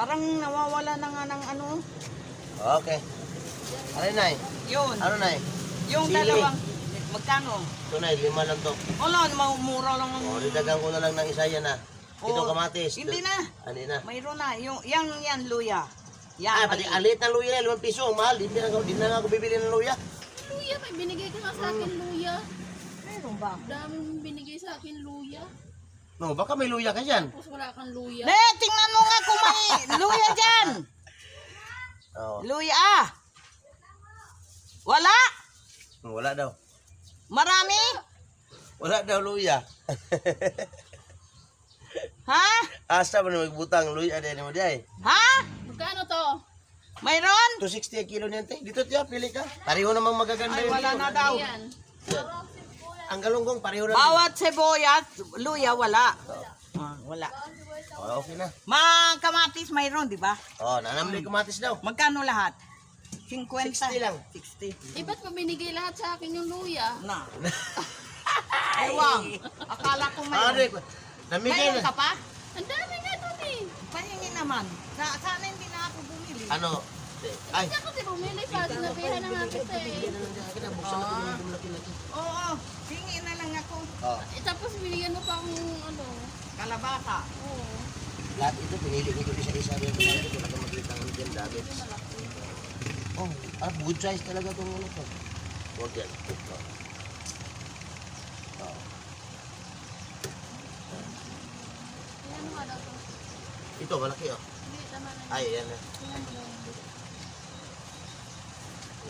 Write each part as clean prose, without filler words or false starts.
Parang nawawala na nga ng ano. Okay. Ano nay? Yun. Ano nay? Yung Sili. dalawang, magkano? Ito nay, 5 lang to. Wala, mura lang. O, didagan ko na lang ng isa yan Ito Oh, kamatis. Hindi na. Hindi na. Mayroon na. Yung, yan, luya. Yan, Pati maliit. alit na luya na, 5 piso. Ang mahal. Di na nga ako bibili ng luya. Luya, may binigay ka nga sa akin luya. Meron ba? Daming binigay sa akin luya. No, baka may luya ka dyan. Tapos wala kang luya. Ne, tingnan mo nga kung may luya dyan. Oo. Luya. Wala. Wala daw. Marami. Wala daw luya. Ha? Asa mo na magbutang luya din mo diay. Ha? Magkano to? Mayroon? 260 ang kilo niyan, te. Dito tiya, pili ka. Pareho namang magaganda Ay, yun. wala na daw. Ayan. Ang galunggong, pareho na. Bawat sibuyas, luya, wala. Wala. Oh, okay na. Mga kamatis mayroon, di ba? Oh, nanamli kumatis daw. Magkano lahat? 50. 60 lang. 60. Eh, ba't pa binigay lahat sa akin yung luya? Na. Ewan. Akala ko Ano mayroon. namigay Mayroon na. ka pa? Ang dami nga doon eh. Pahingi naman. Sana hindi na ako bumili. Ano? Ay. Hindi ako di bumili pa. Sinabihan na nga kita eh. Oo, hingi na lang ako. Oh, Eh, tapos binigyan mo pa akong ano. Kalabasa. Oo. lahat ito pinili ko isa-isa rin. Ito na makita ko dyan dami. Oh, good size talaga itong ano to. Huwag yan. Ito. Oh. Ayan mo nga daw to. Ito, malaki oh. Hindi, tama na. Ay, yan na. Ayan mo lang.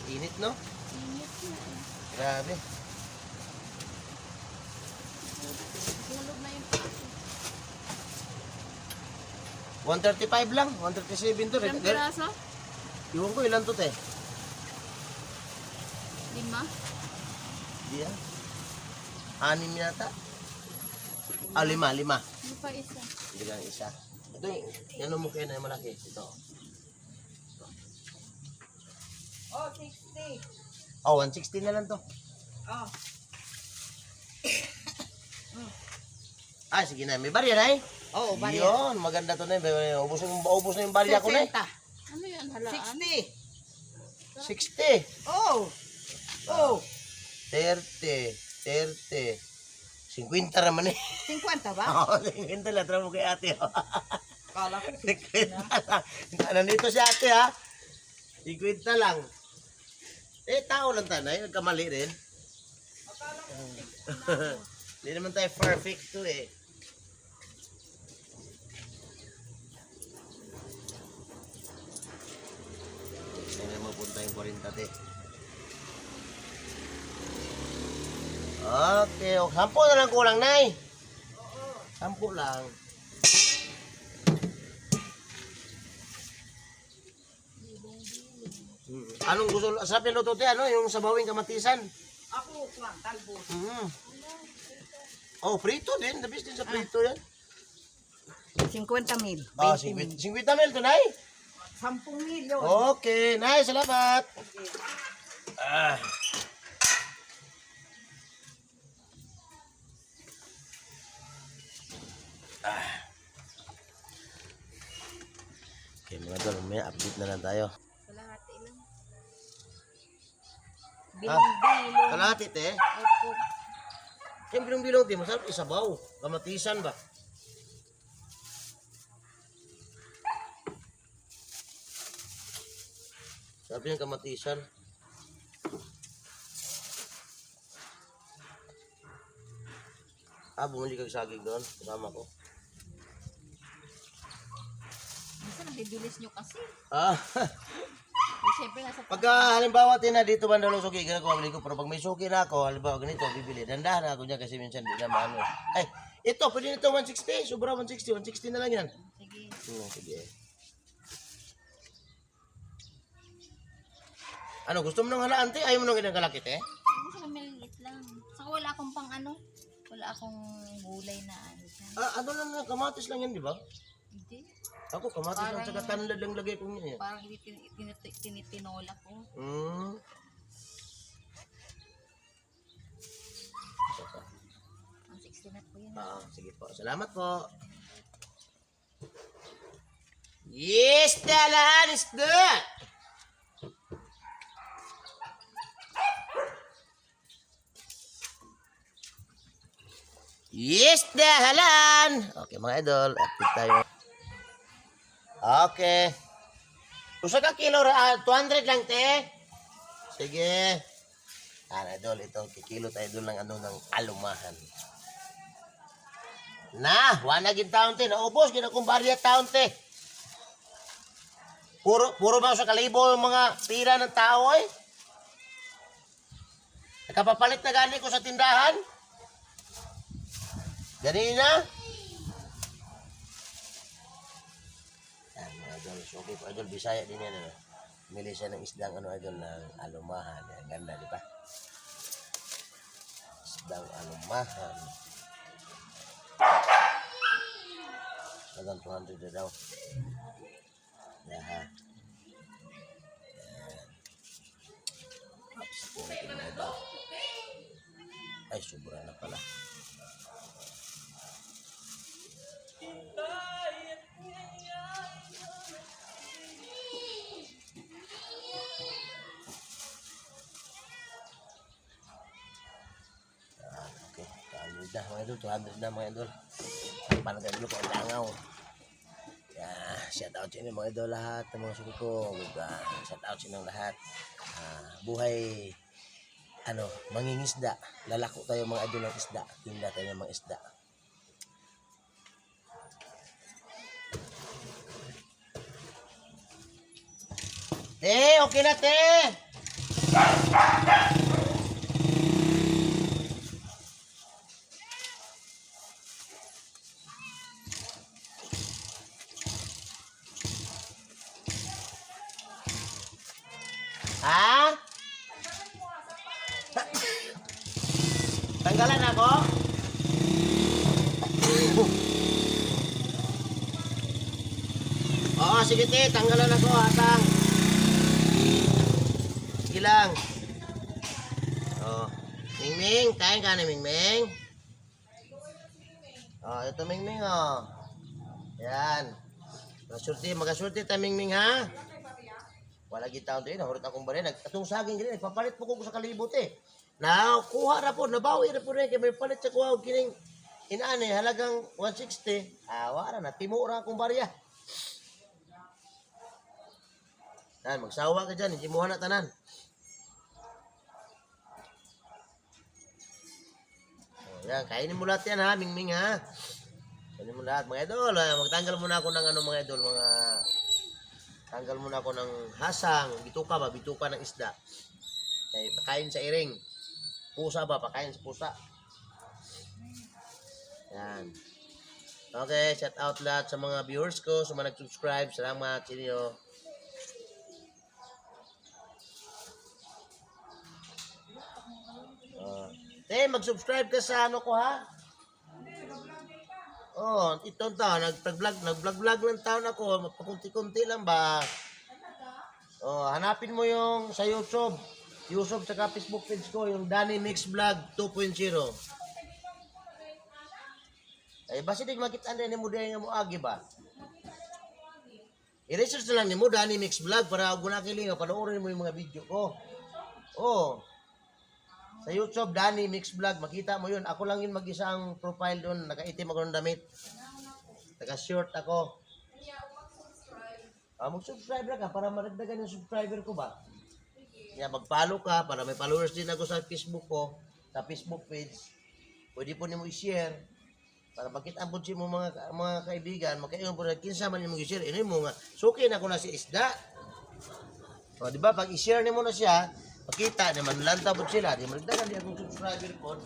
Init, no? Init na eh. Grabe. Hulog na yung paso. 135 lang. 137 to. Ilang piraso? Iwan ko ilan to, te. 5? Di yan. 6 yata. 5. Hindi pa isa. Hindi lang isa. Ito yan mo kayo na yung malaki. Ito. Oh, 60. Oh, 160 na lang to. Oh. Ah, sige na. May barya na eh. Oo, barya. Yun, maganda to na eh. Ubus na yung barya ko na eh. 60. Ano yan? Halaan? 60. 60. Oh. Oh. 30. 50 naman eh. 50 ba? Oo, 50 lang. Tara mo kay ate. Kala ko 50 lang. Nandito si ate ha. 50 lang. Eh, tao lang tanay. Nagkamali rin. Hindi naman tayo perfect to eh. Hindi na mapunta yung 40 te. Okay, 10 na lang kulang, nay. 10 lang. Anong gusto? Sarap yung luto te, ano? Yung sabawing kamatisan. Ako, kwan, talbos. Oh, prito din. The best din sa prito yan. 50 mil. Ah, 20 mil. 50 mil to, nay. 10 mil yun. Okay, nay. Salamat. Ah. Okay, mga tol, may update na lang tayo. Kalahati lang. Bilong-bilong. Kalahati, te. Opo. Yung bilong-bilong, te, masarap isabaw. Kamatisan ba? Sabi yung kamatisan. Bumili kang saging doon. Kasama ko. Minsan nabibilis nyo kasi. Ah, Eh, siyempre nasa pagka halimbawa tina dito man daw ng suki, ginagawa ko. Pero pag may suki na ako, halimbawa ganito, bibili. Dandahan ako niya kasi minsan di na maano. Ay, ito, pwede nito 160. Sobra 160. 160 na lang yan. Sige. Sige. Ano, gusto mo nang halaan, te? Ayaw mo nang ginagalakit, eh? Hindi siya maliit lang. Saka wala akong pang ano. Wala akong gulay na ano dyan. Ano lang, kamatis lang yan, di ba? Hindi. Ako, kamatis lang, saka tanlad lang lagay ko niya. Parang hindi tinitinola ko. Ang 60 na po yun. Sige po. Salamat po. Isda lahat, isda! Isda halan! Okay mga idol, update tayo. Okay. Usa ka kilo, 200 lang te. Sige. Idol, ito, kikilo tayo doon ng ng alumahan. Wala gin taon te, naubos, ginakong barya taon te. Puro ba sa kalibo yung mga pira ng tao eh? Nakapapalit na gani ko sa tindahan? Ganina? Mga idol, so okay po idol, Bisaya din yan. Mili siya ng isdang idol ng alumahan. Yan, ganda, di ba? Isdang alumahan. Hanggang 200 na daw. Yan. Ay, sobra na pala. Okay, 200 na mga idol, 200 na mga idol. Panagan nyo ko ang langaw. Shout out sa inyo mga idol lahat ng mga suki ko. Shout out sa inyo lahat. Buhay mangingisda. Lalako tayo mga idol ng isda. Tinda tayo ng mga isda. Okay na te. Tanggalan ako? Oo, sige te, tanggalan ako, hatang. Sige lang. Mingming, kain ka na Mingming. Ito Mingming Yan. Magasurti ta Mingming ha. Wala gitaw din, nahurot akong balay. Atong saging gini, nagpapalit po ko sa kalibot eh. Kuha na po, nabawi na po rin. Kaya may palit sa kuha, kining inane, halagang 160. Wala na, timura akong barya. Yan, magsawa ka dyan, hindi mo na tanan. Yan, kainin mo lahat yan ha, Mingming ha. Kainin mo lahat, mga idol. Magtanggal muna ako ng mga idol, tanggal muna ako ng hasang, bituka ng isda. Pakain sa iring. Pusa ba? Pakain sa pusa. Yan. Okay, shout out lahat sa mga viewers ko, sa mga nag-subscribe. Salamat sa inyo. Mag-subscribe ka sa ko ha? Itong taon, nag-vlog ng taon ako, pakunti-kunti lang ba? Hanapin mo yung sa YouTube saka Facebook page ko, yung Danny Mix Vlog 2.0. Basta di makita din mo dahil nga mo agi ba? I-research na lang ni mo, Danny Mix Vlog, para kung nakilinga, panoorin mo yung mga video ko. Sa YouTube, Danny Mix Vlog, makita mo yun. Ako lang yun mag-isang profile doon. Nakaitim ako ng damit. Naka-short ako. Mag-subscribe na ka para maragdagan yung subscriber ko ba? Mag-follow ka para may followers din ako sa Facebook ko. Sa Facebook page. Pwede po niyo mo i-share. Para makita po siya mo mga kaibigan. Magkaingon po na kinsa man niyo mo i-share. Ino mo nga. Suki na ko na si isda. Diba? Pag i-share niyo mo na siya, makita naman, lantabot sila. Di maragdagan di akong subscriber ko.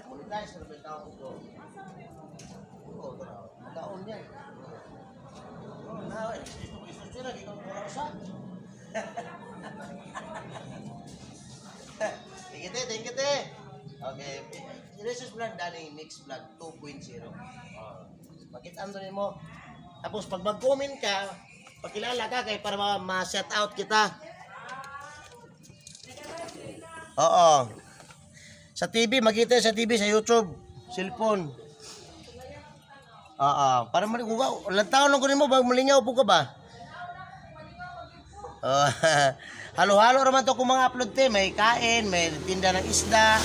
Monetize na may tao ko. Taon niya. Gusto sila, di ko marasan. Thank you, te. Okay. This is vlog, Danny Mix Vlog 2.0. Makita mo. Tapos pag mag-comment ka, pakilala ka kay para ma-shout out kita. Sa TV, makita sa TV, sa YouTube, cellphone. Oo, para maligugaw. Ilang taon lang ko mo, bag malingaw po ka ba? Oh, halo-halo naman to kung mga upload te. May kain, may tinda ng isda.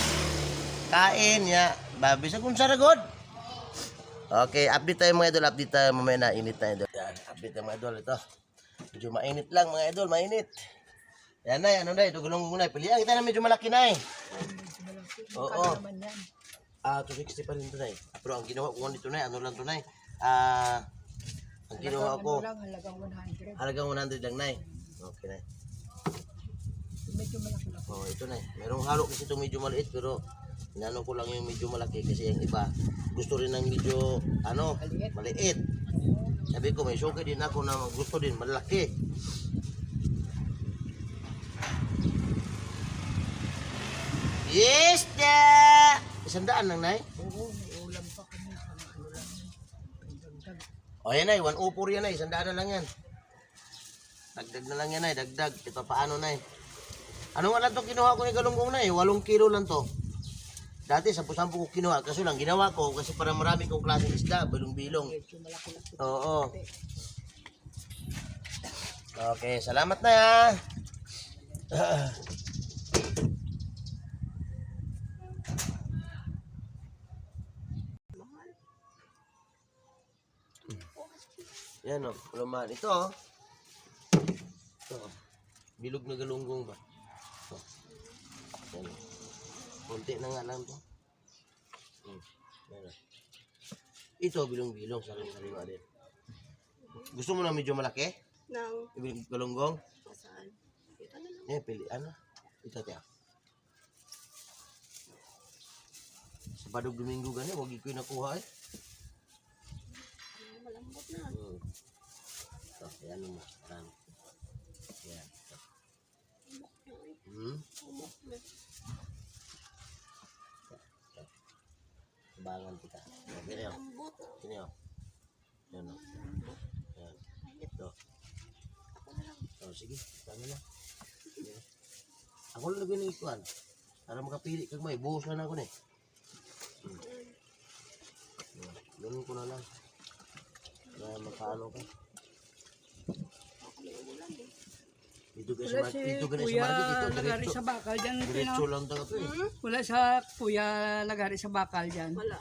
Kain, ya. Babi sa kung saragod. Okay, update tayo mga idol. Update tayo mamaya na. Init na idol. Yan, update tayo mga idol. Ito. Medyo mainit lang mga idol. Mainit. Yan na, ano na. Ito gulong na. Pilihan kita na medyo malaki na eh. Oo. 260 pa rin ito na eh. Pero ang ginawa ko nito na eh. Ano lang ito na eh. Ang ginawa ko. Halagang 100 lang na eh. Okay na eh. Medyo malaki lang. Oh, ito na eh. Merong halo kasi ito medyo maliit pero inano ko lang yung medyo malaki kasi yung iba gusto rin ng medyo maliit. Sabi ko may suki din ako na gusto din malaki. Yes, da! 100 lang na eh. Oo, may ulam pa kami. Ano lang yan. O yan ay, 104 yan ay, 100 na lang yan. Dagdag na lang yan ay, dagdag. Ito paano na eh. Ano nga lang ito kinuha ko ni Galunggong na eh, 8 kilo lang to. Dati 10-10 ko kinuha, kaso lang ginawa ko kasi para marami kong klaseng isda, bilong-bilong. Oo. Okay, salamat na ya. Yan o, laman. Ito o. Ito o. Bilog na galunggong ba? Ito. Yan o. Kunti na nga lang ito. Yan o. Ito, bilong-bilong. Sariwa din. Gusto mo na medyo malaki? Nang Bilog galunggong? saan? Ito na lang. Eh, pili. Ano? Ito, tiyak. Sa Badog Domingo gani, huwag ko yung nakuha eh. Malambot na. Ito, yan mo. Yan. Yan. Sabangan kita. Okay na yun. Lambot. Sino yun? Yan o. Yan. Ito. Oh, sige. Tama na. Sige. Ako lang lagyan ng ikuan. Para makapili kag may. Buhos na ako na eh. Ganun ko na lang. Na makaano ka. Dito ka sa market. Dito ka na sa market. Dito Lagari diretso. sa bakal dyan. Diretso lang tayo ito eh. Wala sa kuya lagari sa bakal dyan. Wala.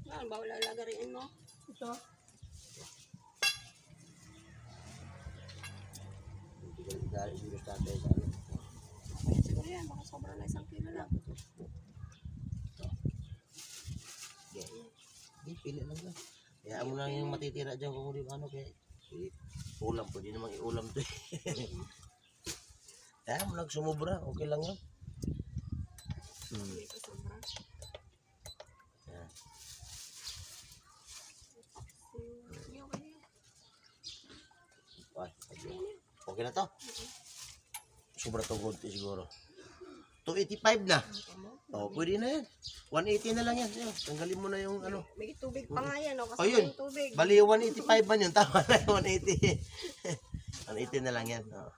Yan, bawal lalagariin mo. Ito. Dari dito sa tatay sa ano. Siguro yan, baka sobra na 1 kilo lang. Di, pili lang lang. Kaya mo lang yung matitira dyan kung di ano kaya. Ulam, pwede namang iulam to eh. Kaya mo lang sumubra, okay lang yun. Hindi ko sobra. Yan. Sige, okay na. Ay, okay na to? Sobra to konti siguro. 285 na. Oh, pwede na yan. 180 na lang yan. Yan. Tanggalin mo na yung ano. May tubig pa nga yan, kasi Ayun. yung tubig. Bali 185 man yun. Tama na yung 180. 180 na lang yan. Oh.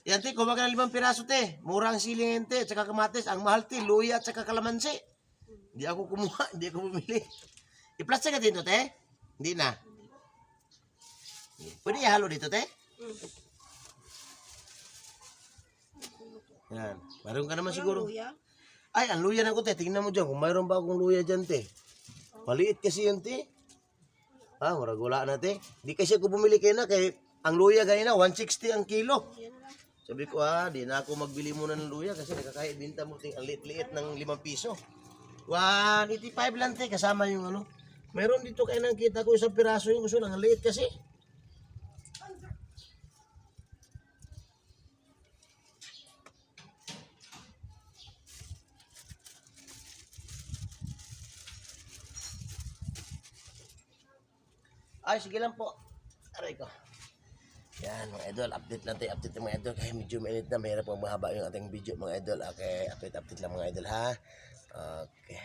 Yan te, kumaga ng 5 piraso te. Mura ang siling te, tsaka kamatis. Ang mahal te, luya at tsaka kalamansi. Hindi ako kumuha, hindi ako bumili. I-plus ka dito te? Hindi na. Pwede ihalo dito te? Yan. Meron ka naman siguro. Luya. Ay, ang luya na ko te. Tingnan mo dyan kung mayroon ba akong luya dyan te. Maliit kasi yun te. Ah, maragula na te. Di kasi ako bumili kayo na kay ang luya ganyan na 160 ang kilo. Sabi ko di na ako magbili muna ng luya kasi nakakaya binta mo ting ang liit-liit ng 5 piso. 185 lang te kasama yung ano. Meron dito kayo nakita ko 1 piraso yung gusto lang ang liit kasi. Ay, sige lang po. Aray ko. Yan, mga idol. Update lang tayo. Update mga idol. Kaya medyo mainit na. Mahirap pang mahaba yung ating video, mga idol. Okay, update lang mga idol, ha? Okay.